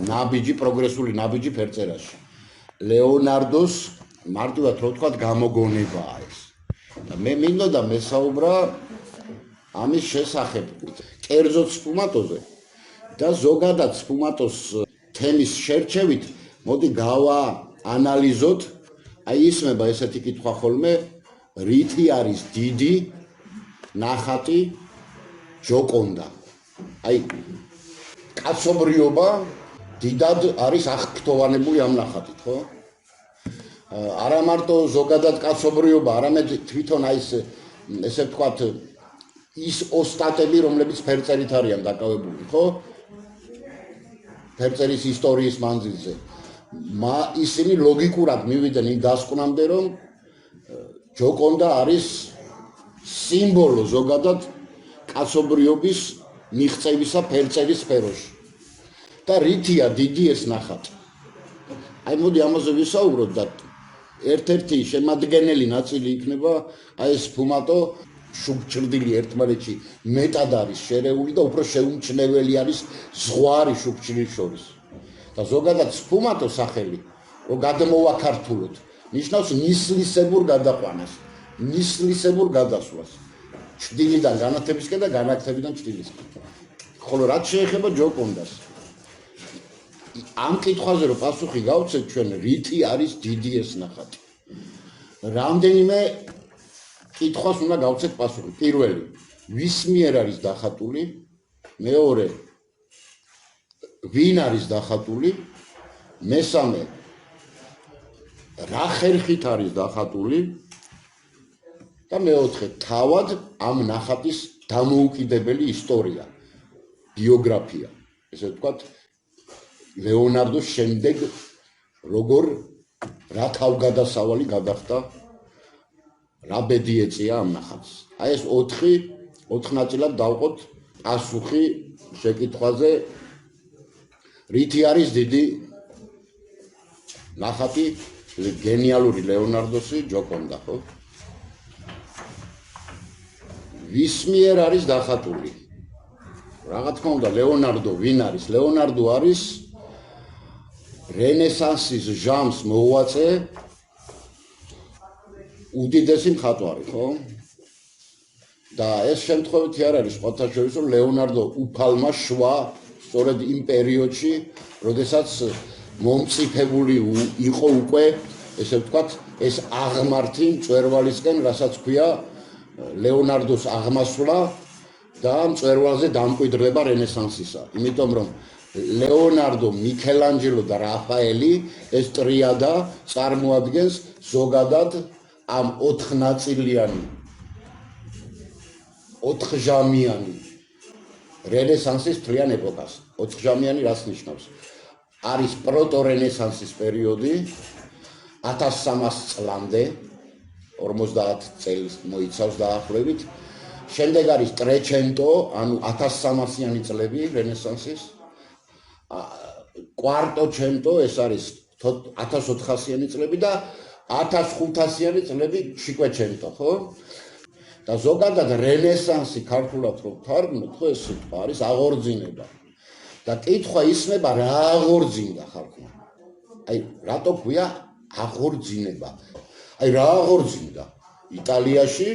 ნაბიჯი, პროგრესული ნაბიჯი ფერწერაში. ლეონარდოს მარტივად რო ვთქვათ გამოგონებაა ეს. და მე მინდოდა მესაუბრა ამის შესახებ კერძოდ სფუმატოზე და ზოგადად სფუმატოს თემის შერჩევით მოდი გავაანალიზოთ აი ისმება ესეთი კითხვა ხოლმე რითი არის დიდი ნახატი ჯოკონდა აი კაცობრიობა დიდად არის აღფრთოვანებული ამ ნახატით ხო არა მარტო ზოგადად კაცობრიობა არამედ თვითონ აი ესე ვთქვათ ის ოსტატები რომლებიც ფერწერით არიან დაკავებული ხო ფერწერის ისტორიის მანძილზე ისინი ლოგიკურად მივიდნენ იმ დასკვნამდე რომ ჯოკონდა არის სიმბოლო ზოგადად კაცობრიობის მიღწევისა ფერწერის სფეროში და რითია დიდი ეს ნახატი აი მოდი ამაზე ვისაუბროთ და ერთ-ერთი შემადგენელი ნაწილი იქნება აი ეს სფუმატო შუქჭრდილი ერთმანეთში მეტად არის შერეული და უფრო შეუმჩნეველი არის ზღვარი შუქჭრდილის შორის და ზოგადად სფუმატო სახელი რომ გადმოვაქართულოთ ნიშნავს ნისლისებურ გადაყვანას ნისლისებურ გადასვლას ჭრდილიდან განათებისკენ და განათებიდან ჭრდილისკენ ხოლო რაც შეეხება ჯოკონდას ამ კითხვაზე რომ პასუხი გავცეთ ჩვენ რითი არის დიდი ეს ნახატი რამდენიმე კითხვას უნდა გავცეთ პასუხი პირველი ვის მიერ არის დახატული მეორე ვინ არის დახატული მესამე რა ხერხით არის დახატული და მეოთხე თავად ამ ნახატის დამოუკიდებელი ისტორია ბიოგრაფია ესე ვთქვათ ლეონარდოს შემდეგ როგორ რა თავგადასავალი გადახდა რა ბედი ეწია ამ ნახატს აი ეს 4 ნაწილად დავყოთ პასუხი შეკითხვაზე რითი არის დიდი ნახატი გენიალური ლეონარდოსი ჯოკონდა ხო ვის მიერ არის დახატული რა თქმა უნდა ლეონარდო ვინ არის ლეონარდო არის რენესანსის ჟამს მოუწე უდიდესი მხატვარი ხო და ეს შემთხვევითი არ არის სხვათა შორის რომ ლეონარდო უფალმა შვა სწორედ იმ პერიოდში როდესაც მომწიფებული იყო უკვე ესე ვთქვათ ეს აღმართი მწვერვალისკენ რასაც ქვია ლეონარდოს აღმასვლა და მწვერვალზე დამკვიდრება რენესანსისა იმიტომ რომ ლეონარდო მიქელანჯელო და რაფაელი ეს ტრიადა წარმოადგენს ზოგადად ამ 4 ნაწილიანი 4-ჟამიანი რენესანსის მთლიან ეპოქას 4-ჟამიანი რას ნიშნავს არის პროტორენესანსის პერიოდი 1300 წლამდე 50 წელს მოიცავს დაახლოებით შემდეგ არის ტრეჩენტო ანუ 1300-იანი წლები რენესანსის კვარტოჩენტო ეს არის 1400-იანი წლები და 1500-იანი წლები შიკვეჩენტო ხო და ზოგადად რენესანსი ქართულად რო ვთარგმნოთ ხო ეს სიტყვა არის აღორძინება და კითხვა ისმება რა აღორძინდა ხალხმა აი რატო ქვია აღორძინება აი რა აღორძინდა იტალიაში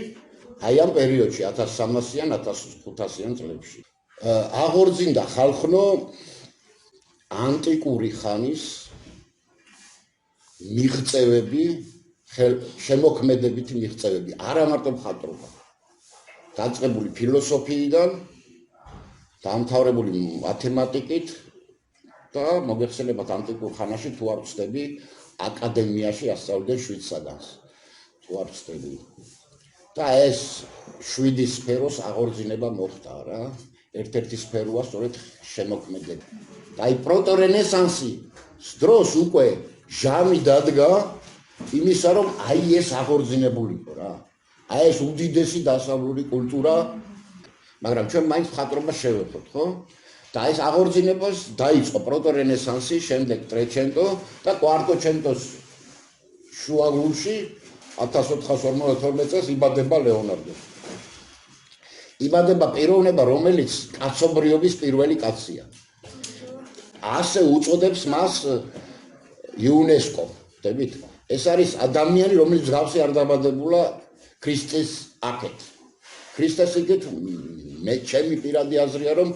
აი ამ პერიოდში 1300-იან 1500-იან წლებში აღორძინდა ხალხნო ანტიკური ხანის მიღწევები შემოქმედებითი მიღწევები არა მარტო მხატვრობა დაწყებული ფილოსოფიიდან დაამთავრებული მათემატიკით და მოგეხსენებათ ანტიკურ ხანაში თუ არ ვწდები აკადემიაში ასწავლდნენ 7 საგანს თუ არ ვწდები და ეს 7 სფეროს აღორძინება მოხდა რა ერთ-ერთი სფეროა სწორედ შემოქმედება და აი პროტორენესანსის დროს უკვე ჟამი დადგა იმისა რომ აი ეს აღორძინებულიყო რა აი ეს უდიდესი დასავლური კულტურა მაგრამ ჩვენ მაინც მხატვრობას შევეხოთ ხო და ეს აღორძინებას დაიწყო პროტორენესანსი შემდეგ ტრეჩენტო და კვარტოჩენტოს შუაგულში 1452 წელს იბადება ლეონარდო იბადება პიროვნება რომელიც კაცობრიობის პირველი კაცია ასე უწოდებს მას UNESCO. ხდებით? ეს არის ადამიანი, რომელიც მსგავსი არ დაბადებულა ქრისტეს აქეთ. ქრისტეს იქით მე ჩემი პირადი აზრია, რომ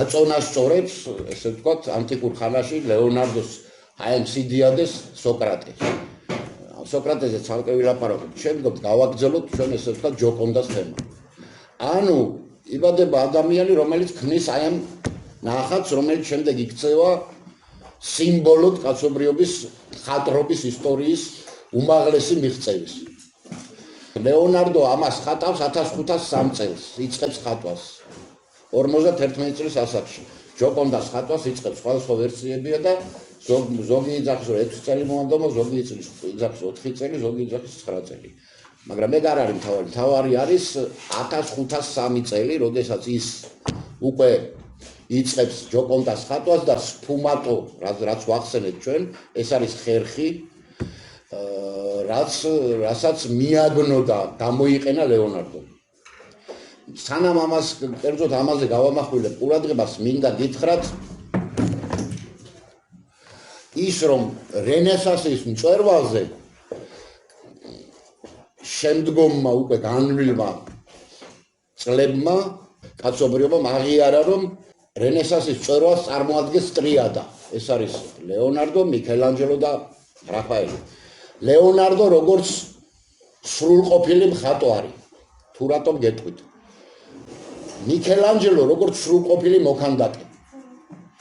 აწონასწორებს, ესე ვთქვათ, ანტიკურ ხანაში ლეონარდოს აი ამ სიდიადეს სოკრატე. სოკრატეზე ცალკე ვილაპარაკობ, შემდგომ გავაგრძელოთ ჩვენ ესე ვთქვათ ჯოკონდას თემა. ანუ იბადება ადამიანი, რომელიც ქმნის აი ამ ნახატს, რომელიც შემდეგ იქცევა სიმბოლოდ კაცობრიობის ხატრობის ისტორიის უმაღლესი მიღწევის. ლეონარდო ამას ხატავს 1503 წელს, იწყებს ხატვას 51 წლის ასაკში. ჯოკონდას ხატვას იწყებს სხვადასხვა ვერსიებია და ზოგი იძახის 6 წელი მოანდომა, ზოგი იძახის 4 წელი, ზოგი იძახის 9 წელი. მაგრამ მე არ არის მთავარი. მთავარი არის 1503 წელი, როდესაც ის უკვე იწყებს ჯოკონდას ხატვას და სფუმატო, რაც ვახსენეთ ჩვენ, ეს არის ხერხი, რასაც მიაგნო და გამოიყენა ლეონარდო. სანამ ამას კერძოდ ამაზე გავამახვილებ ყურადღებას, მინდა გითხრათ ის, რომ რენესანსის მწვერვალზე შემდგომმა უკვე განვლილმა წლებმა კაცობრიობამ აღიარა, რომ რენესანსის მწვერვალს წარმოადგენს ტრიადა. ეს არის ლეონარდო, მიქელანჯელო და რაფაელი. ლეონარდო როგორც სრულყოფილი მხატვარი, თუ რატომ გეტყვით. მიქელანჯელო როგორც სრულყოფილი მოქანდაკე.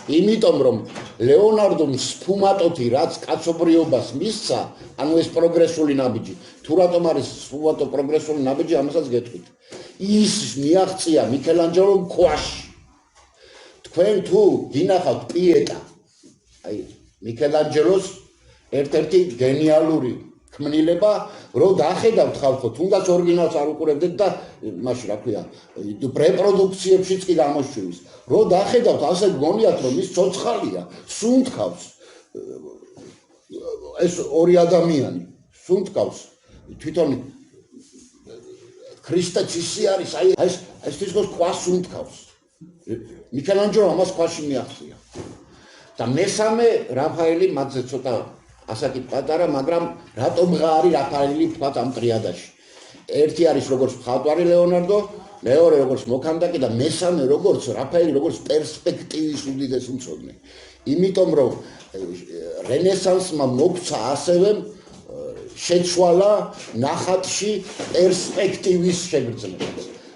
იმიტომ რომ ლეონარდომ სფუმატოთი რაც კაცობრიობას მისცა, ანუ ეს პროგრესული ნაბიჯი, თუ რატომ არის სფუმატო პროგრესული ნაბიჯი, ამასაც გეტყვით. ის მიაღწია მიქელანჯელომ ქვაში. თქვენ თუ გინახავთ პიეტა, აი მიქელანჯელოს ერთ-ერთი გენიალური ქმნილება, რო დახედავთ ხალხო, თუნდაც ორიგინალს არ უყურებდეთ და მაშინ რა ქვია, რეპროდუქციებშიც კი გამოშვივის. რო დახედავთ, ასე გგონიათ, რომ ის ცოცხალია, სუნთქავს. ეს ორი ადამიანი სუნთქავს. თვითონ ქრისტეც ისე არის, აი ეს თვითონ ქვას სუნთქავს. მიქელანჯელო ამას ქვაში მიაღწია. და მესამე რაფაელი მათზე ცოტა ასაკით პატარა, მაგრამ რატომ ღარი რაფაელი თქვათ ამ ტრიადაში. ერთი არის როგორც მხატვარი ლეონარდო, მეორე როგორც მოქანდაკე და მესამე როგორც რაფაელი, როგორც პერსპექტივის უდიდესი მცოდნე. იმიტომ რომ რენესანსმა მოგვცა ასევე შეცვალა ნახატში პერსპექტივის შეგრძნება.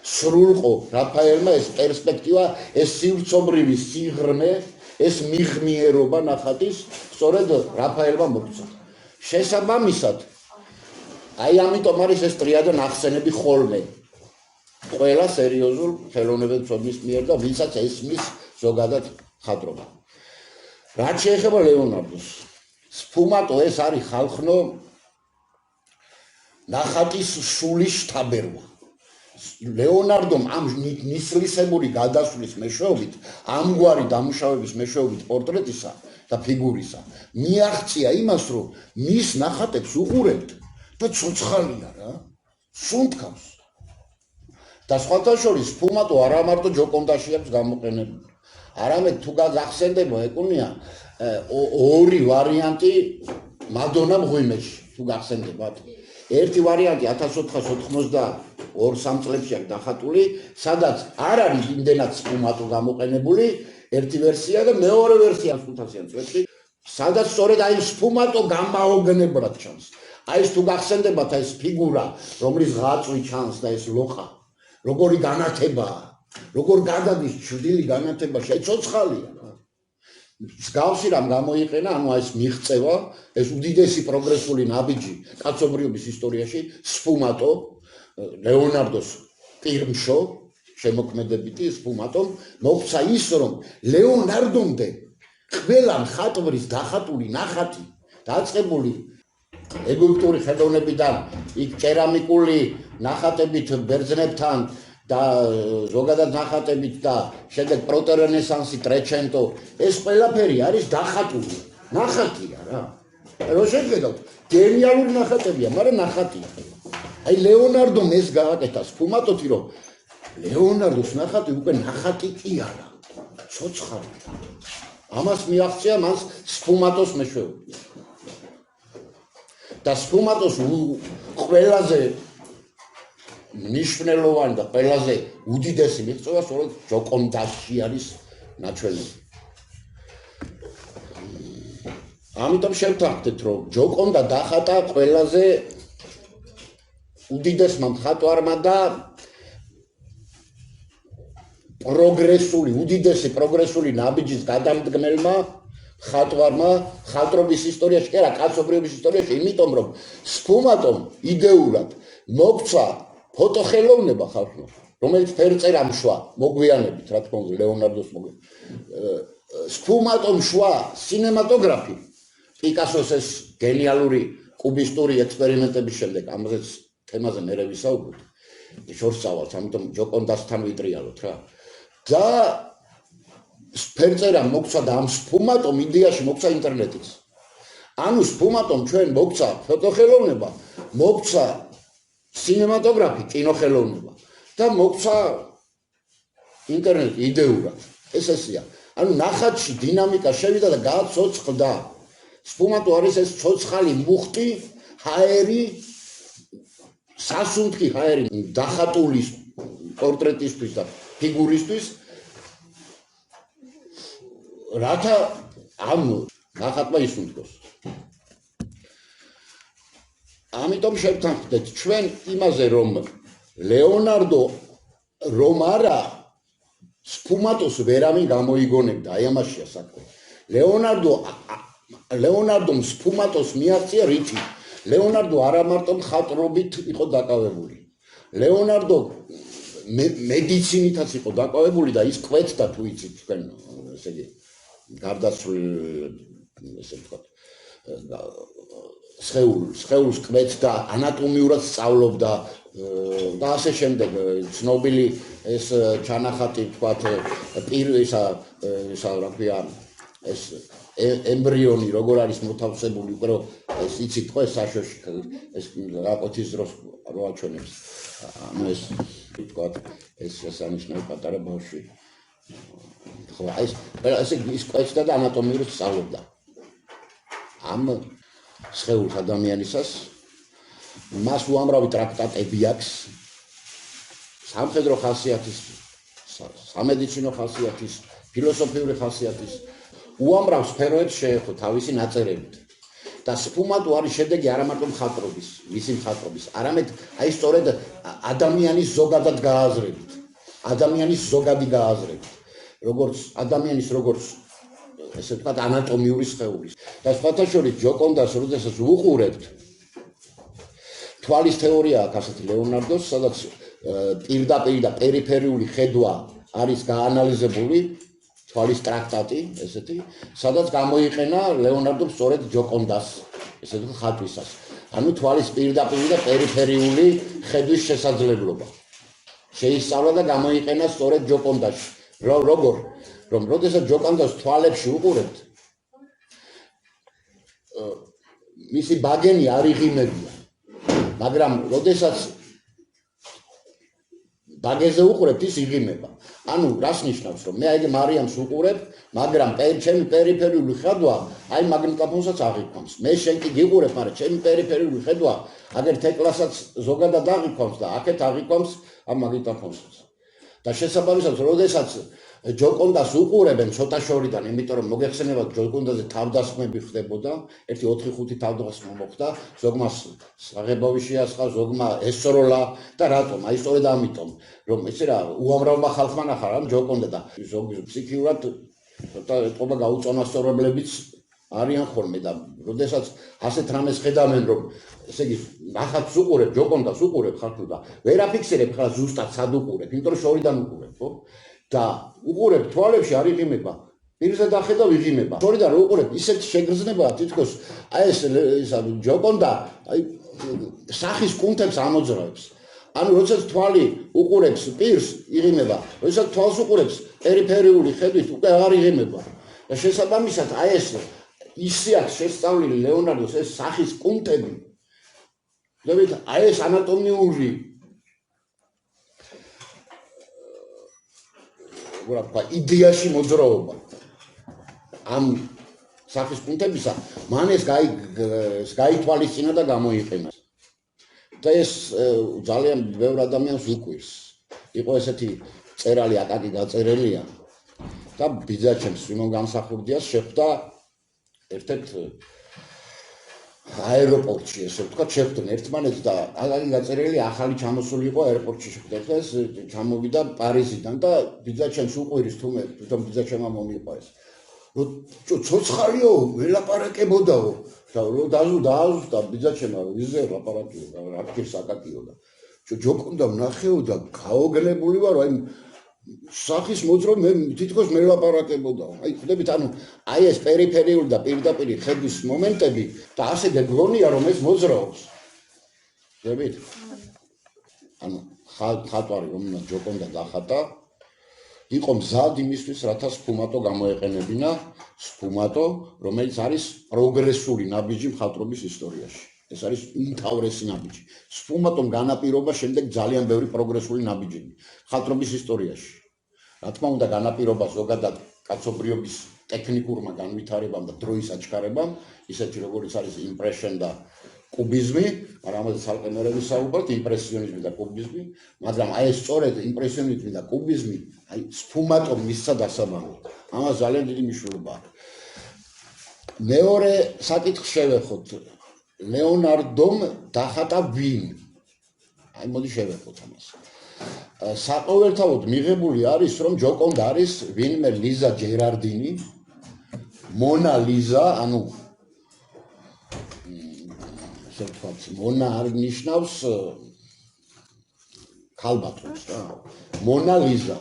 სრულყო რაფაელმა ეს პერსპექტივა, ეს სივრცობრივი სიღრმე, ეს მიღმიერობა ნახატის სწორედ რაფაელმა მოგვცა. შესაბამისად, აი ამიტომ არის ეს ტრიადა ნახსენები ხოლმე ყველა სერიოზულ ხელოვნებად მცოდნის მიერ და ვისაც ესმის ზოგადად ხატრობა. რაც შეეხება ლეონარდოს, სფუმატო ეს არის ხალხნო ნახატის სულის შთაბერვა. ლეონარდომ ამ ნისლისებური გადასვლის მეშვეობით, ამგვარი დამუშავების მეშვეობით პორტრეტისა და ფიგურისა მიაღწია იმას, რომ მის ნახატებს უყურებთ და ცოცხალია რა, სუნთქავს. და სხვათა შორის სფუმატო არა მარტო ჯოკონდაში აქვს გამოყენებული, არამედ თუ გახსენდება ეკუნია ორი ვარიანტი მადონა მღვიმეში, თუ გახსენდებათ. ერთი ვარიანტი 1492-3 წლებში აქვს დახატული, სადაც არ არის იმდენად სფუმატო გამოყენებული, ერთი ვერსია და მეორე ვერსია 500-იან წლებში, სადაც სწორედ აი სფუმატო გამაოგნებლად ჩანს. აი ეს თუ გახსენდებათ ეს ფიგურა, რომლის ღაწვი ჩანს და ეს ლოყა, როგორი განათებაა, როგორ გადადის ჩრდილი განათება, შეცოცხალია. მსგავსი რამ გამოიყენა, ანუ ეს მიღწევა, ეს უდიდესი პროგრესული ნაბიჯი კაცობრიობის ისტორიაში, სფუმატო, ლეონარდოს პირმშო, შემოქმედებითი სფუმატომ მოგვცა ის, რომ ლეონარდომდე ყველა მხატვრის დახატული ნახატი დაწყებული ეგვიპტური ხელოვნებიდან, იქ კერამიკული ნახატებით ბერძნებთან და ზოგადად ნახატებით და შემდეგ პროტერენესანსი, ტრეჩენტო, ეს ყველაფერი არის დახატული. ნახატია რა. რო შეგედავთ, გენიალური ნახატებია, მაგრამ ნახატია. აი ლეონარდომ ეს გააკეთა სფუმატოთი, რომ ლეონარდოს ნახატი უკვე ნახატი კი არა, ცოცხალია. ამას მიაღწია მას სფუმატოს მეშვეობით. და სფუმატოს ყველაზე მნიშვნელოვანი და ყველაზე უდიდესი მიღწევა სწორედ ჯოკონდაში არის ნაჩვენები. ამიტომ შევთანხმდეთ, რომ ჯოკონდა დახატა ყველაზე უდიდესმა მხატვარმა და უდიდესი პროგრესული ნაბიჯის გადამდგმელმა მხატვარმა მხატვრობის ისტორიაში, კი არა, კაცობრიობის ისტორიაში, იმიტომ რომ სფუმატომ იდეურად მოგცა ფოტოხელოვნება ხალხმა, რომელიც ფერწერამ შვა, მოგვიანებით, რა თქმა უნდა, ლეონარდოს სფუმატომ შვა სინემატოგრაფი, პიკასოს ეს გენიალური კუბისტური ექსპერიმენტების შემდეგ, ამაზეც თემაზე მერე ვისაუბროთ, შორს წავალთ, ამიტომ ჯოკონდასთან ვიტრიალოთ რა. და ფერწერამ მოგცა და ამ სფუმატომ იდეაში მოგცა ინტერნეტიც. ანუ სფუმატომ ჩვენ მოგცა ფოტოხელოვნება, მოგცა სინემატოგრაფი, კინოხელოვნება და მოგცა ინტერნეტი იდეურად. ეს ესეა. ანუ ნახატში დინამიკა შევიდა და გააცოცხლდა. სფუმატო არის ეს ცოცხალი მუხტი, ჰაერი, სასუნთქი ჰაერი დახატული პორტრეტისთვის და ფიგურისთვის, რათა ამ ნახატმა ისუნთქოს. ამიტომ შევთანხმდეთ ჩვენ იმაზე, რომ ლეონარდო რომ არა სფუმატოს ვერავინ გამოიგონებდა, აი ამაშია საქმე. ლეონარდომ სფუმატოს მიაღწია რითი? ლეონარდო არა მარტო მხატვრობით იყო დაკავებული. ლეონარდო მედიცინითაც იყო დაკავებული და ის კვეთდა, თუ იცით თქვენ, ესე იგი გარდაცვლილ, ესე ვთქვათ, სხეულს კვეთდა, ანატომიურად სწავლობდა და ასე შემდეგ. ცნობილი ეს ჩანახატი, ვთქვათ, ისა რა ქვია, ეს ემბრიონი როგორ არის მოთავსებული, უკვე რომ ეს იცით ხო, ეს საშოში ეს რაკოთის დროს როაჩვენებს. ანუ ეს ვთქვათ, ეს შესანიშნავი პატარა ბავშვი. ხო, ეს ის კვეთდა და ანატომიურად სწავლობდა. ამ სხეულს ადამიანისას მას უამრავი ტრაქტატები აქვს, სამხედრო ხასიათის, სამედიცინო ხასიათის, ფილოსოფიური ხასიათის, უამრავ სფეროებს შეეხო თავისი ნაწერებით. და სფუმატო არის შედეგი არა მარტო მხატვრობის, მისი მხატვრობის, არამედ აი სწორედ ადამიანის ზოგადად გააზრებით. ადამიანის ზოგადი გააზრებით. ადამიანის როგორც ესე ვთქვათ ანატომიური სხეულის. და სხვათა შორის ჯოკონდას როდესაც ვუყურებთ, თვალის თეორია აქვს ასეთი ლეონარდოს, სადაც პირდაპირ და პერიფერიული ხედვა არის გაანალიზებული, თვალის ტრაქტატი, ესეთი, სადაც გამოიყენა ლეონარდომ სწორედ ჯოკონდას, ესე ვთქვათ, ხატვისას. ანუ თვალის პირდაპირ და პერიფერიული ხედვის შესაძლებლობა. შეისწავლა და გამოიყენა სწორედ ჯოკონდაში. როგორ? რომ როდესაც ჯოკონდას თვალებში უყურებთ, მისი ბაგენი არ იღიმებია. მაგრამ როდესაც ბაგეზე უყურებთ, ის იღიმება. ანუ რას ნიშნავს, რომ მე აი მარიამს უყურებ, მაგრამ ჩემი პერიფერიული ხედვა აი მაგნიტოფონსაც აღიქვამს. მე შენ კი გიყურებ, მაგრამ ჩემი პერიფერიული ხედვა აგერ თეკლასაც ზოგადად აღიქვამს და აქეთ აღიქვამს ამ მაგნიტოფონსაც. და შესაბამისად, როდესაც ჯოკონდას უყურებენ ცოტა შორიდან, იმიტომ რომ მოგეხსენებათ ჯოკონდაზე თავდასხმები ხდებოდა, 1-4-5 თავდასხმა მოხდა, ზოგმა საღებავი შეასხა, ზოგმა ესროლა და რატომ? აი სწორედ ამიტომ, რომ ესე რა უამრავმა ხალხმა ნახა რა ჯოკონდა და ზოგი ფსიქიურად ცოტა ეთყობა გაუწონასწორებლებიც არიან ხოლმე და როდესაც ასეთ რამეს ხედავენ, რომ ესე იგი ნახატს უყურებ, ჯოკონდას უყურებ ხალხი და ვერ აფიქსირებ ხა ზუსტად სად უყურებ, იმიტომ რომ შორიდან უყურებ, ხო? და უყურებ თვალებში არ იღიმება, პირზე დახედავ იღიმება. შორიდან რო უყურებ, ისეთ შეგრძნებაა თითქოს აი ეს ჯოკონდა აი სახის კუნთებს ამოძრავებს. ანუ როდესაც თვალი უყურებს პირს, იღიმება, როდესაც თვალს უყურებს, პერიფერიული ხედვით უკვე არ იღიმება. და შესაბამისად აი ეს ისე აქვს შესწავლილი ლეონარდოს ეს სახის კუნთები. ხედავთ, აი ეს ანატომიური იდეაში მოძრაობა. ამ სახის პუნქტებისა მან ეს გაითვალისწინა და გამოიყენა. და ეს ძალიან ბევრ ადამიანს უკვირს. იყო ესეთი წერალი აკაკი გაწერელია და ბიძაჩემს სიმონ გამსახურდიას შეხვდა ერთ-ერთ აეროპორტში, ესე ვთქვათ, შეხვდნენ ერთმანეთს და აკაკი გაწერელი ახალი ჩამოსული იყო აეროპორტში შეხვდა. ეს ჩამოვიდა პარიზიდან და ბიძაჩემს უყვირის თუმე თვითონ ბიძაჩემმა მომიყვა ეს. ცოცხალიო, ველაპარაკებოდაო და დააზუსტა ბიძაჩემმა ვიზე ლაპარაკიო და რა ფიქრს აკაკიო და ჯოკონდა ვნახეო და გაოგლებული ვარო აი სახის მოძრო მე თითქოს მე ლაპარაკებოდაო აი ხვდებით ანუ აი ეს პერიფერიული და პირდაპირ ხედვის მომენტები და ასე გეგრონია რომ ეს მოძრაობს ხვდებით ანუ ხატვარი რომ ჯოკონდა დახატა იყო მზად იმისთვის რათა სფუმატო გამოეყენებინა სფუმატო რომელიც არის პროგრესული ნაბიჯი მხატვრობის ისტორიაში ეს არის უმთავრესი ნაბიჯი სფუმატომ განაპირობა შემდეგ ძალიან ბევრი პროგრესული ნაბიჯები მხატვრობის ისტორიაში რა თქმა უნდა განაპირობა ზოგადად კაცობრიობის ტექნიკურმა განვითარებამ და დროის აჩქარებამ ისეთი როგორც არის იმპრესიონ და კუბიზმი, რამაც ცალკე მერე ვისაუბროთ იმპრესიონიზმი და კუბიზმი, მაგრამ აი ეს სწორედ იმპრესიონიზმი და კუბიზმი აი სფუმატომ მისცა დასაბამად. ამას ძალიან დიდი მნიშვნელობა აქვს. მეორე საკითხს შევეხოთ. ლეონარდომ დახატა ვინ? აი მოდი შევეხოთ ამას. საყოველთაოდ მიღებული არის რომ ჯოკონდა არის ვინმე ლიზა ჯერარდინი, მონა ლიზა, ანუ მონა არ ნიშნავს ქალბატონს რა მონა ლიზა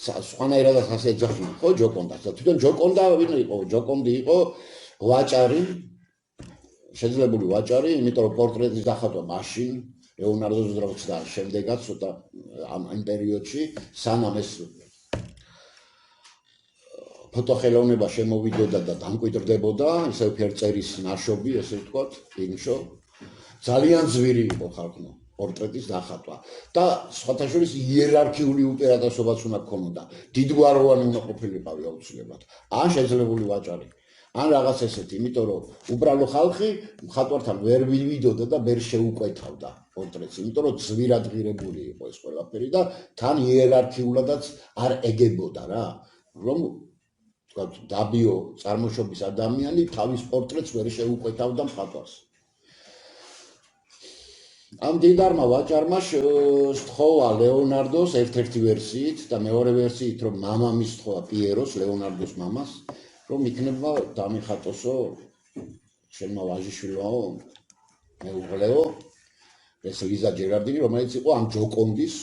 სხვანაირადაც ასე ეძახიან ხო ჯოკონდას და თვითონ ჯოკონდა ვინ იყო ჯოკონდი იყო ვაჭარი შეძლებული ვაჭარი იმიტომ რომ პორტრეტის დახატვა მაშინ ლეონარდოს დროის და შემდეგაც ცოტა ამ პერიოდში სანამ ეს ფოტოხელოვნება შემოვიდოდა და დამკვიდრდებოდა ისე ფერწერის ნაშობი ესე ვთქვათ ინშო ძალიან ძვირი იყო ხალხო პორტრეტის დახატვა და სხვათა შორის იერარქიული უპირატესობაც უნდა ქონოდა დიდგვაროვანი უნდა ყოფილიყავი აუცილებლად ან შეძლებული ვაჭარი ან რაღაც ესეთი იმიტომ რომ უბრალო ხალხი მხატვართან ვერ ვიდოდა და ვერ შეუკვეთავდა პორტრეტს იმიტომ რომ ძვირად ღირებული იყო ეს ყველაფერი და თან იერარქიულადაც არ ეგებოდა რა რომ თქვათ დაბიო წარმოშობის ადამიანი თავის პორტრეტს ვერ შეუკვეთავდა მხატვარს ამ დიდარმა ვაჭარმა სთხოვა ლეონარდოს ერთ-ერთი ვერსიით და მეორე ვერსიით რომ მამამის სთხოვა პიეროს ლეონარდოს მამას რომ იქნება დამიხატოსო შენმა ვაჟიშვილო მეუღლეო ეს ლიზა ჯერარდინი რომელიც იყო ამ ჯოკონდის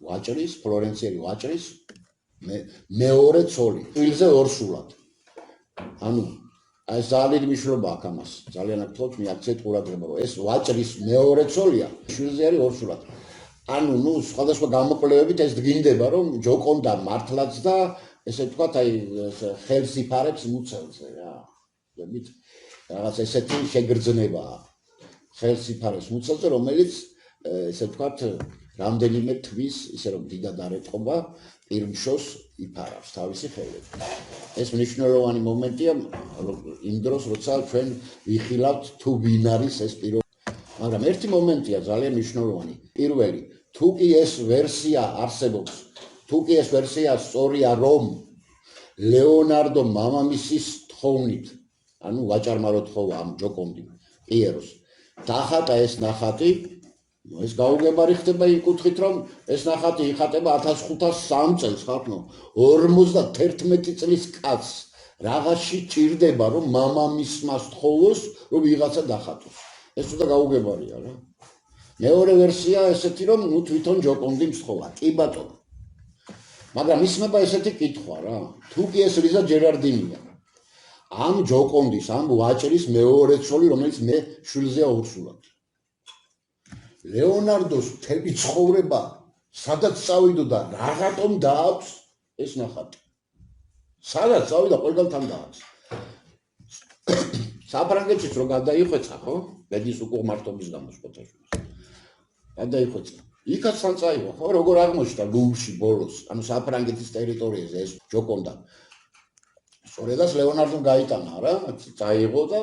ვაჭრის ფლორენციელი ვაჭრის მეორე ცოლი ტილზე ორსულად ანუ აი ძალიან მნიშვნელობა აქვს ამას ძალიან აქტუალს მიაქცეთ ყურადღება რომ ეს ვაჭრის მეორე ცოლია შვილზე არის ორსულად ანუ ნუ სხვადასხვა გამოკვლევებით ეს დგინდება რომ ჯოკონდა მართლაც და ესე ვთქვათ აი ხელს იფარებს მუცელზე რა ხვდებით რაღაც ესეთი შეგრძნებაა ხელს იფარებს მუცელზე რომელიც ესე ვთქვათ რამდენიმე თვის ისე რომ დიდად არ ეტყობა პირმშოს იფარავს თავისი ხელით. ეს მნიშვნელოვანი მომენტია იმ დროს როცა ჩვენ ვიხილავთ თუ ვინ არის ეს პიროვნება. მაგრამ ერთი მომენტია ძალიან მნიშვნელოვანი. პირველი, თუ კი ეს ვერსია არსებობს, თუ კი ეს ვერსია სწორია რომ ლეონარდო მამამისის თხოვნით, ანუ ვაჭარმა რო თხოვა ამ ჯოკონდი პიეროს, დახატა ეს ნახატი ეს გაუგებარი ხდება იმ კუთხით რომ ეს ნახატი იხატება 1503 წელს ხალხო 51 წლის კაცს რაღაცში ჭირდება რომ მამამისმა სთხოვოს რომ ვიღაცა დახატოს ეს თუნდა გაუგებარია რა მეორე ვერსია ესეთი რომ ნუ თვითონ ჯოკონდი მსთხოვა კი ბატონო მაგრამ ისმება ესეთი კითხვა რა თუ კი ეს ლიზა ჯერარდინია ამ ჯოკონდის ამ ვაჭრის მეორე ცოლი რომელიც მე შვილზეა ორსულად ლეონარდოს მთელი ცხოვრება სადაც წავიდოდა რაღაცომ დააქვს ეს ნახატი სადაც წავიდა ყველგან დააქვს საფრანგეთშიც რო გადაიხვეცა ხო ბედის უკუღმართობის გამო სპოტაშვილს გადაიხვეცა იქაც თან წაიღო ხო როგორ აღმოჩნდა ლუვრში ბოლოს ანუ საფრანგეთის ტერიტორიაზე ეს ჯოკონდა სწორედაც ლეონარდომ გაიტანა რა, წაიღო და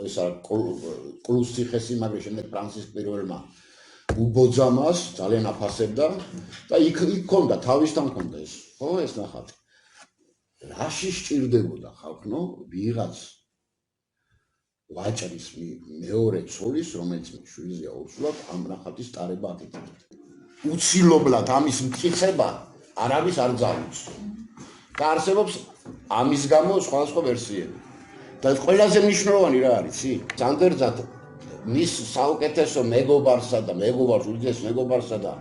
ისა კლუს ციხესიმაგრე შემდეგ ფრანცისკ პირველმა უბოძამას ძალიან აფასებდა და იქ ჰქონდა თავისთან ჰქონდა ეს, ხო, ეს ნახატი. რაში სჭირდებოდა ხალხო, ვიღაც ვაჭრის მეორე ცოლის, რომელიც შვილია ოცვლად, ამ ნახატის ტარება აკეთებდა. უცილობლად ამის მტკიცება არავის არ ძალუძს. და არსებობს ამის გამო სხვადასხვა ვერსიები. და ყველაზე მნიშვნელოვანი რა არის, სანდერძად მის საუკეთესო მეგობარსა და უდიდეს მეგობარსა და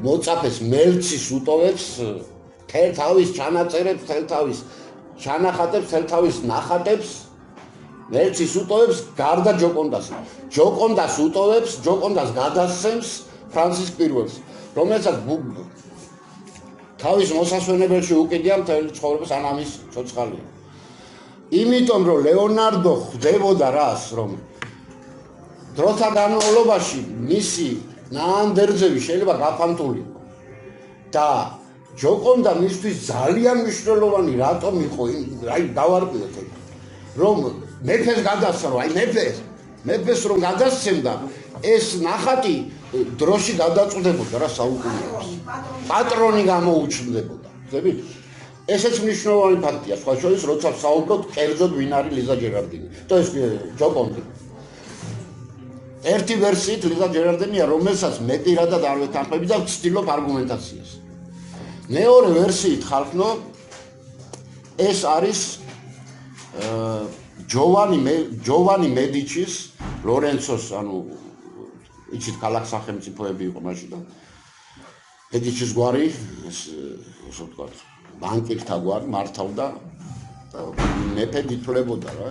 მოწაფეს მელცის უტოვებს თავის ჩანაწერებს, თავის ჩანახატებს, თავის ნახატებს მელცის უტოვებს გარდა ჯოკონდას. ჯოკონდას უტოვებს, ჯოკონდას გადასცემს ფრანცისკ პირველს, რომელსაც თავის მოსასვენებელში უკიდია მთელი ცხოვრებას ან ამის ცოცხალია. იმიტომ რომ ლეონარდო ხვდებოდა რას, რომ დროთა განმავლობაში მისი ნაანდერძები შეიძლება გაფანტული და ჯოკონდა მისთვის ძალიან მნიშვნელოვანი რატომ იყო, აი დავარკვიოთ ეგ, რომ მეფეს გადასცა, აი მეფეს რომ გადასცემდა, ეს ნახატი დროში გადაწყვეტებოდა რა საუკუნეებს. პატრონი გამოუჩნდებოდა. ხდებით? ესეც მნიშვნელოვანი ფაქტია, სხვა შორის, როცა საუბრობთ კერძოდ ვინ არის ლიზა ჯერარდინი. და ეს ჯოკონდი. ერთი ვერსიით ლიზა ჯერარდინია, რომელსაც მე პირადად არ ვეთანხმები და ვცდილობ არგუმენტაციას. მეორე ვერსიით ხალხო, ეს არის ჯოვანი მედიჩის, ლორენცოს, ანუ იცით ქალაქ სახელმწიფოები იყო მაშინ და მედიჩის გვარი, ესე ვთქვათ, ბანკირთა გვარი მართავდა და მეფე ითვლებოდა რა,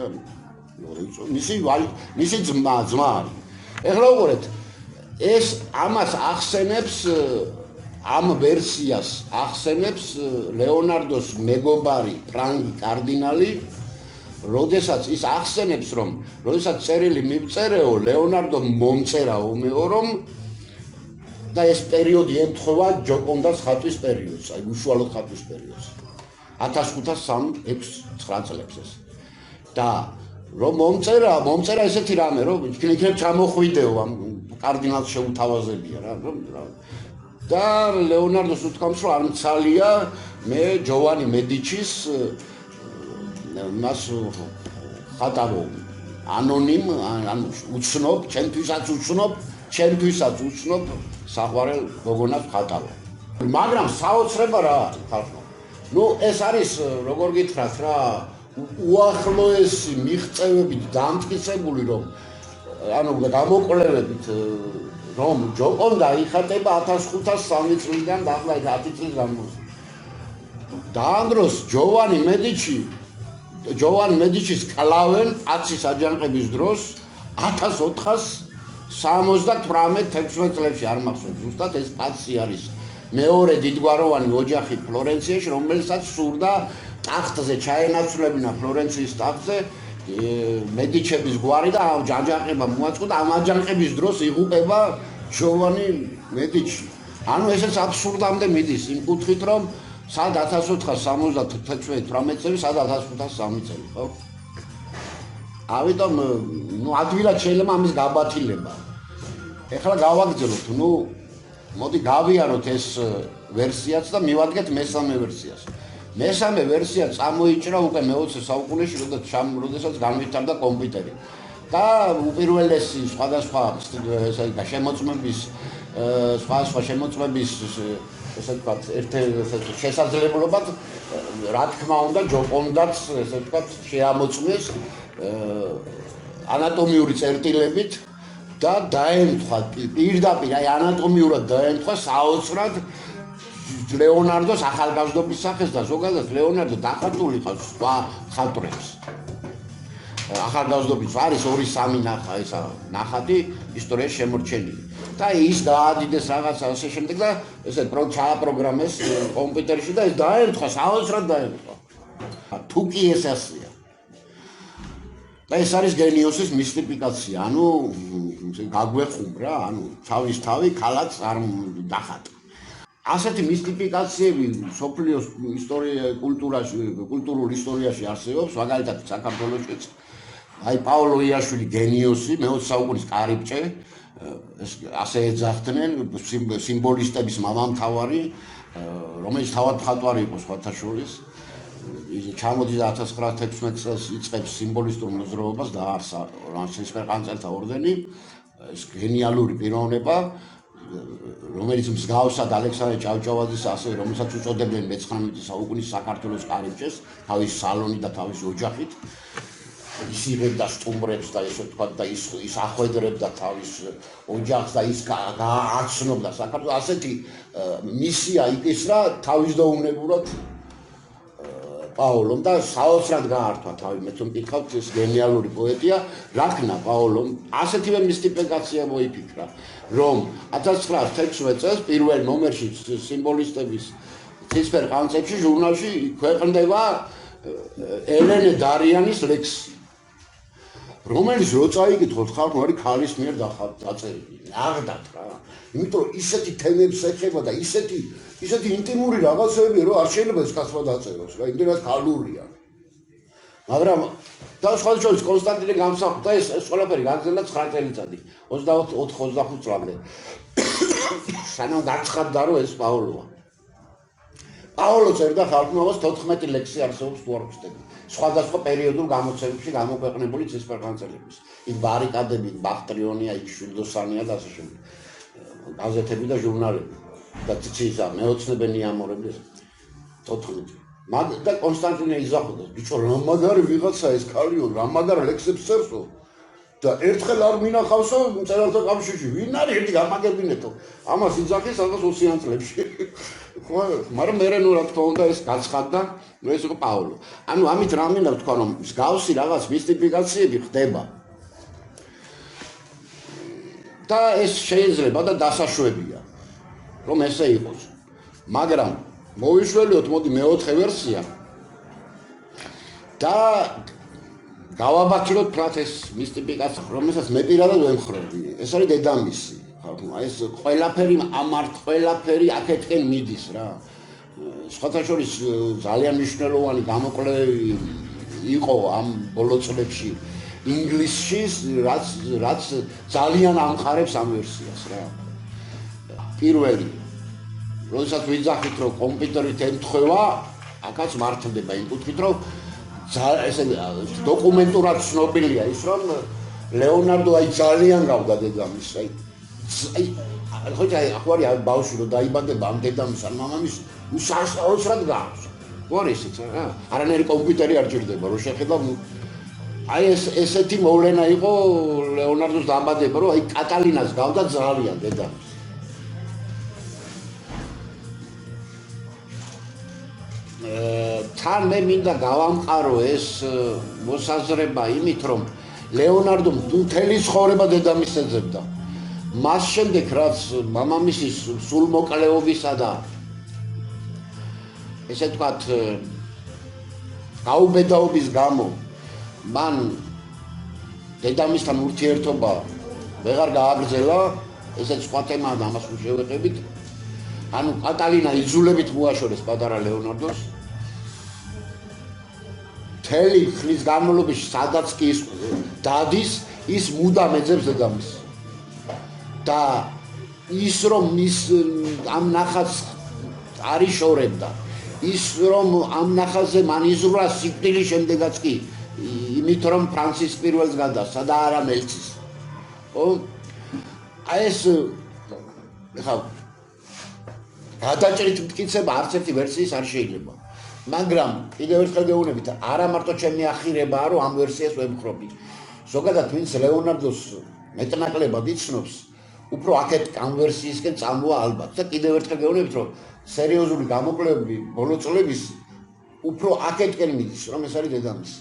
ლორენცო, მისი ძმა არის. ეხლა უყურეთ, ეს ამას ახსენებს, ამ ვერსიას ახსენებს ლეონარდოს მეგობარი ფრანგი კარდინალი, როდესაც ის ახსენებს, რომ როდესაც წერილი მივწერეო, ლეონარდომ მომწერაო, რომ და ეს პერიოდი ემთხვევა ჯოკონდას ხატვის პერიოდს, აი უშუალოდ ხატვის პერიოდს. 1506-9 წლებს ეს. და რომ მომწერა ესეთი რამე, რომ იქნებ ჩამოხვიდეო ამ კარდინალს შეუთავაზებია რა, და ლეონარდოს უთქვამს, რომ არ მცალია მე ჯოვანი მედიჩის მას ხატავო ანონიმ, ანუ უცნობ, ჩემთვისაც უცნობ საყვარელ გოგონას ხატავო. მაგრამ საოცრება რა არის ხალხო? ეს არის, როგორ გითხრათ რა, უახლოესი მიღწევებით დამტკიცებული, რომ ანუ გამოკვლევებით, რომ ჯოკონდა იხატება 1503 წლიდან და ახლა 10 წლის განმავლობაში. დაანდროს ჯოვანი მედიჩის კლავენ 10 აჯანყების დროს 1478-16 წლებში არ მახსოვს ზუსტად, ეს კაცი არის მეორე დიდგვაროვანი ოჯახი ფლორენციაში, რომელსაც სურდა ტახტზე ჩაენაცვლებინა ფლორენციის ტახტზე მედიჩების გვარი და აჯანყება მოაწყო და ამ აჯანყების დროს იღუპება ჯოვანი მედიჩი. ანუ ესეც აბსურდამდე მიდის იმ კუთხით, რომ სად 1470-18 წელი, სად 1503 წელი, ხო? ამიტომ ადვილად შეიძლება ამის გაბათილება. ეხლა გავაგრძელოთ, მოდი გავიაროთ ეს ვერსიაც და მივადგეთ მესამე ვერსიას. მესამე ვერსია წამოიჭრა უკვე მე-20 საუკუნეში, როდესაც განვითარდა კომპიუტერი. და უპირველესი სხვადასხვა შემოწმების ესე ვთქვათ, შესაძლებლობად, რა თქმა უნდა, ჯოკონდაც, ესე ვთქვათ, შეამოწმეს ანატომიური წერტილებით და დაემთხვა პირდაპირ, აი ანატომიურად დაემთხვა საოცრად ლეონარდოს ახალგაზრდობის სახეს და ზოგადად ლეონარდო დახატული ყავს სხვა ხატრებს. ახალგაზრდობის არის 2-3 ნახატი ისტორიაში შემორჩენილი. და ის გაადიდეს რაღაცა ასე შემდეგ და ესე ჩააპროგრამეს კომპიუტერში და ეს დაემთხვა, საოცრად დაემთხვა. თუ კი ეს ასეა. და ეს არის გენიოსის მისტიფიკაცია, ანუ გაგვეხუბრა, ანუ თავის თავი ქალაც არ დახატა. ასეთი მისტიფიკაციები სოფლიოს კულტურულ ისტორიაში არსებობს, მაგალითად საქართველოშიც. აი პაოლო იაშვილი გენიოსი, მე-20 საუკუნის კარიბჭე, ასე ეძახდნენ სიმბოლისტების მამამთავარი, რომელიც თავად მხატვარი იყო სხვათა შორის. ჩამოდის 1916 წელს იწყებს სიმბოლისტურ მოძრაობას დაარსა სისხლყანწელთა ორდენი, ეს გენიალური პიროვნება, რომელიც მსგავსად ალექსანდრე ჭავჭავაძის ასე, რომელსაც უწოდებდნენ მე-19 საუკუნის საქართველოს კარიბჭეს, თავის სალონით და თავის ოჯახით. ის იღებდა სტუმრებს და ესე ვთქვათ და ის ახვედრებდა თავის ოჯახს და ის გააცნობდა საქართველოს. ასეთი მისია იკისრა თავისდაუნებურად პაოლომ და საოცრად გაართვა თავი. მე თუ მკითხავთ, ეს გენიალური პოეტია, რაკნა პაოლომ ასეთივე მისტიფიკაცია მოიფიქრა, რომ 1916 წელს პირველ ნომერში სიმბოლისტების ცისფერყანწელში ჟურნალში ქვეყნდება ელენე დარიანის ლექსი, რომელიც რო წაიკითხოთ ხალხმა არის ქალის მიერ დაწერილი. ნაღდათ რა. იმიტომ რომ ისეთი თემებს ეხება და ისეთი ინტიმური რაღაცები რომ არ შეიძლება ეს კაცმა დაწეროს რა, იმდენად ქალურია. მაგრამ და სხვა შორის კონსტანტინე გამსახურდა ეს ყველაფერი გაგზელდა 9 წელიწადი, 24-25 წლამდე. სანამ გაცხადდა რომ ეს პაოლოა. პაოლო წერდა ხალხმა 14 ლექსი არსებობს თუ არ ვცდები. სხვადასხვა პერიოდულ გამოცემებში გამოქვეყნებული ცისფერყანწელების. იქ ბარიკადები, ბახტრიონია, იქ შვილდოსანია და ასე შემდეგ. გაზეთები და ჟურნალები. და ციცისა მეოცნებენი ამორები 14. და კონსტანტინე იზახოდა, ბიჭო, რა მაგარი ვიღაცა ეს კალიო, რა მაგარ ლექსებს წერსო. და ერთხელ არ მინახავსო მწერალთა კავშირში. ვინ არის ერთი გამაგებინეთო. ამას იძახეს 20 წლებში. მაგრამ მე რა თქმა უნდა ეს გაცხადდა, ეს იყო პაოლო. ანუ ამით რა მინდა ვთქვა, რომ მსგავსი რაღაც მისტიფიკაციები ხდება. და ეს შეიძლება და დასაშვებია, რომ ესე იყოს. მაგრამ მოვიშველიოთ მოდი მეოთხე ვერსია და გავაბათილოთ ფრათ ეს მისტიფიკაცია, რომელსაც მე პირადად ვემხრობი. ეს არის დედამისი. ეს ყველაფერი აქეთკენ მიდის რა. სხვათა შორის ძალიან მნიშვნელოვანი გამოკვლევი იყო ამ ბოლო წლებში ინგლისში, რაც ძალიან ამყარებს ამ ვერსიას რა. პირველი, როდესაც ვიძახით, რომ კომპიუტერით ემთხვევა, აქაც მართლდება იმ კუთხით, რომ ესე დოკუმენტურად ცნობილია ის, რომ ლეონარდო აი ძალიან გავდა დედამისს, ხო არის ბავშვი რომ დაიბადება ამ დედამისს ან მამამისს, უსასწაოსრად გავს. ხო არის ეს რა? არანაირი კომპიუტერი არ ჭირდება, რომ შეხედა აი ესეთი მოვლენა იყო ლეონარდოს დამბადება, რომ აი კატალინას გავდა ძალიან დედამისს. თან მე მინდა გავამყარო ეს მოსაზრება იმით, რომ ლეონარდომ მთელი ცხოვრება დედამისს ეძებდა. მას შემდეგ რაც მამამისის სულმოკლეობისა და ესე ვთქვათ გაუბედაობის გამო მან დედამისთან ურთიერთობა ვეღარ გააგრძელა, ესეც სხვა თემაა და ამას შევეხებით. ანუ კატალინა იძულებით მოაშორეს პატარა ლეონარდოს. მთელი ხნის განმავლობაში სადაც კი ის დადის, ის მუდამ ეძებს დედამისს. და ის რომ ის ამ ნახაზს არ იშორებდა, ის რომ ამ ნახაზზე მან იზრვა სიკვდილის შემდეგაც კი, იმით რომ ფრანცის პირველს გადასცა და არა მელცის. ხო? აი ეს ხა გადაჭრით მტკიცება არც ერთი ვერსიის არ შეიძლება. მაგრამ კიდევ ერთხელ გეუბნებით, არა მარტო ჩემი ახირებაა, რომ ამ ვერსიას ვემხრობი. ზოგადად ვინც ლეონარდოს მეტნაკლებად იცნობს, უფრო აქეთ ამ ვერსიისკენ წამოა ალბათ. და კიდევ ერთხელ გეუბნებით, რომ სერიოზული გამოკვლევები ბოლო წლების უფრო აქეთკენ მიდის, რომ ეს არის დედამისი.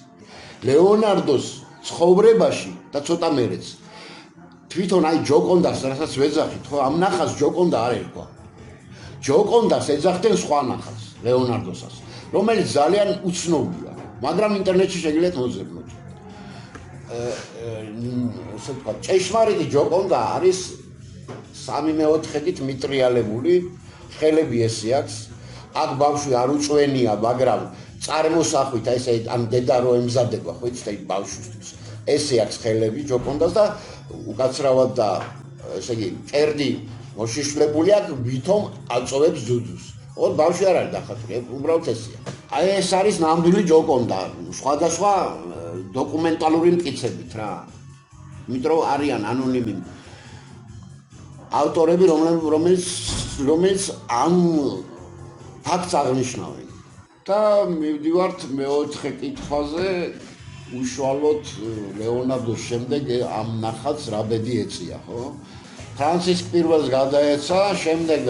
ლეონარდოს ცხოვრებაში და ცოტა მერეც თვითონ აი ჯოკონდას, რასაც ვეძახით, ხო, ამ ნახაზს ჯოკონდა არ ერქვა. ჯოკონდას ეძახდნენ სხვა ნახაზს, ლეონარდოსას, რომელიც ძალიან უცნობია, მაგრამ ინტერნეტში შეგიძლიათ მოძებნოთ. ესე ვთქვათ, ჭეშმარიტი ჯოკონდა არის 3/4-ით მიტრიალებული, ხელები ესე აქვს. აქ ბავშვი არ უწვენია, მაგრამ წარმოსახვით ესე ამ დედა რო ემზადება, ხო იცით, აი ბავშვისთვის. ესე აქვს ხელები ჯოკონდას და უკაცრავად და ესე იგი წერდი მოშიშვლებული აქვს, ვითომ აწოვებს ძუძუს. ხო, ბავშვი არ არის დახატული, უბრალოდ ესეა. აი ეს არის ნამდვილი ჯოკონდა, სხვადასხვა დოკუმენტალური მტკიცებით რა. იმიტომ რომ არიან ანონიმი ავტორები, რომელიც ამ ფაქტს აღნიშნავენ. და მივდივართ მეოთხე კითხვაზე, უშუალოდ ლეონარდოს შემდეგ ამ ნახატს რა ბედი ეწია, ხო? ფრანცისკ პირველს გადაეცა, შემდეგ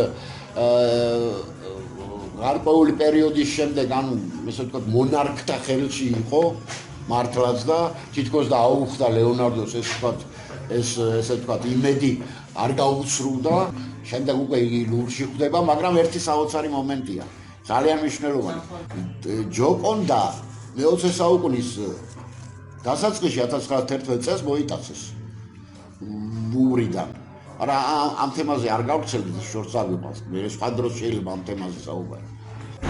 გარკვეული პერიოდის შემდეგ, ანუ ესე ვთქვათ, მონარქთა ხელში იყო მართლაც და თითქოს და აუხდა ლეონარდოს ესე ვთქვათ, იმედი არ გაუცრუდა, შემდეგ უკვე იგი ლურში ხვდება, მაგრამ ერთი საოცარი მომენტია, ძალიან მნიშვნელოვანი. ჯოკონდა მე-20 საუკუნის დასაწყისში 1911 წელს მოიტაცეს ლუვრიდან. არა ამ თემაზე არ გავვრცელდით, შორს არ ვიყავს. მე სხვა დროს შეიძლება ამ თემაზე საუბარი.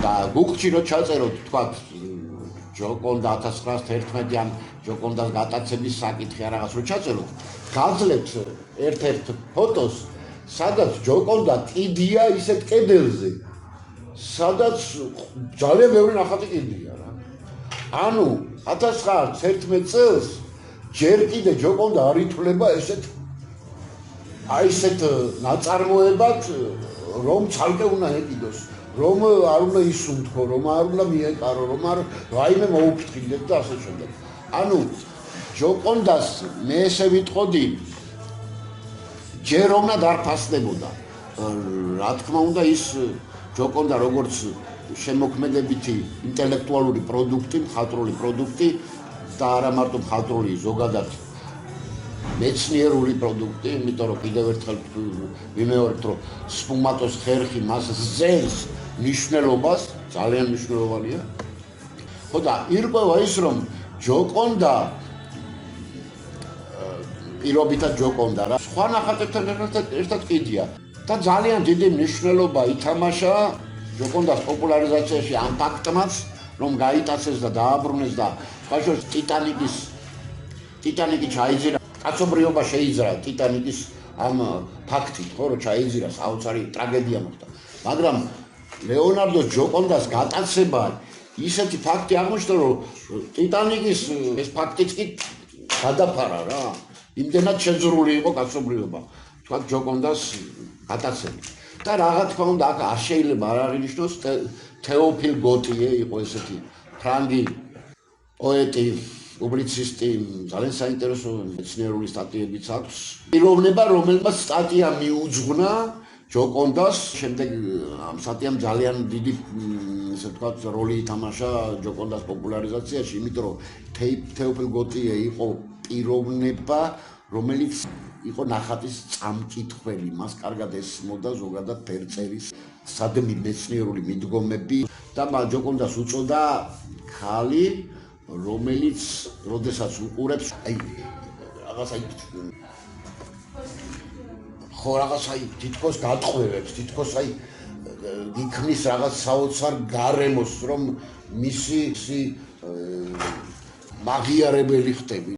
და გუგლში რო ჩაწეროთ, თქვათ ჯოკონდა 1911-იან ჯოკონდას გატაცების საკითხი ან რაღაც რო ჩაწეროთ, გაძლევთ ერთ-ერთ ფოტოს, სადაც ჯოკონდა კიდია ისეთ კედელზე, სადაც ძალიან ბევრი ნახატი კიდია რა. ანუ 1911 წელს ჯერ კიდე ჯოკონდა არ ითვლება ესეთ ნაწარმოებად, რომ ცალკე უნდა ეკიდოს, რომ არ უნდა ისუნთქო, რომ არ უნდა მიეკარო, რომ არ რაიმე მოუფრთხილდეთ და ასე შემდეგ. ანუ ჯოკონდას მე ესე ვიტყოდი, ჯერ უნდა დარფასდებოდა. რა თქმა უნდა ის ჯოკონდა როგორც შემოქმედებითი ინტელექტუალური პროდუქტი, მხატვრული პროდუქტი და არა მარტო მხატვრული, ზოგადად მეცნიერული პროდუქტი, იმიტომ რომ კიდევ ერთხელ ვიმეორებთ, რომ სფუმატოს ხერხი მას ზენს მნიშვნელობას, ძალიან მნიშვნელოვანია. ხო და ირკვევა ის, რომ ჯოკონდა პირობითად ჯოკონდა რა, სხვა ნახატებთან ერთად კიდია და ძალიან დიდი მნიშვნელობა ითამაშა ჯოკონდას პოპულარიზაციაში ამ ფაქტმაც, რომ გაიტაცეს და დააბრუნეს და ხაშორს ტიტანიკი ჩაიძირა, კაცობრიობა შეიძრა ტიტანიკის ამ ფაქტით, ხო, რომ ჩაიძირა, საოცარი ტრაგედია მოხდა. მაგრამ ლეონარდოს ჯოკონდას გატაცება ისეთი ფაქტი აღმოჩნდა, რომ ტიტანიკის ეს ფაქტიც კი გადაფარა რა. იმდენად შეზრული იყო კაცობრიობა, თქვა ჯოკონდას გატაცებით. და რა თქმა უნდა, აქ არ შეიძლება არ აღინიშნოს თეოფილ გოტიე იყო ესეთი ფრანგი პოეტი, პუბლიცისტი, ძალიან საინტერესო მეცნიერული სტატიებიც აქვს. პიროვნება, რომელმაც სტატია მიუძღვნა ჯოკონდას, შემდეგ ამ სტატიამ ძალიან დიდი ესე ვთქვათ როლი ითამაშა ჯოკონდას პოპულარიზაციაში, იმიტომ რომ თეოფილ გოტიე იყო პიროვნება, რომელიც იყო ნახატის წამკითხველი, მას კარგად ესმოდა ზოგადად ფერწერის სადმი მეცნიერული მიდგომები და ჯოკონდას უწოდა ქალი, რომელიც როდესაც უყურებს, რაღაცა თითქოს გატყვევებს, თითქოს იქმნის რაღაც საოცარ გარემოს, რომ მისი მაღიარებელი ხდები.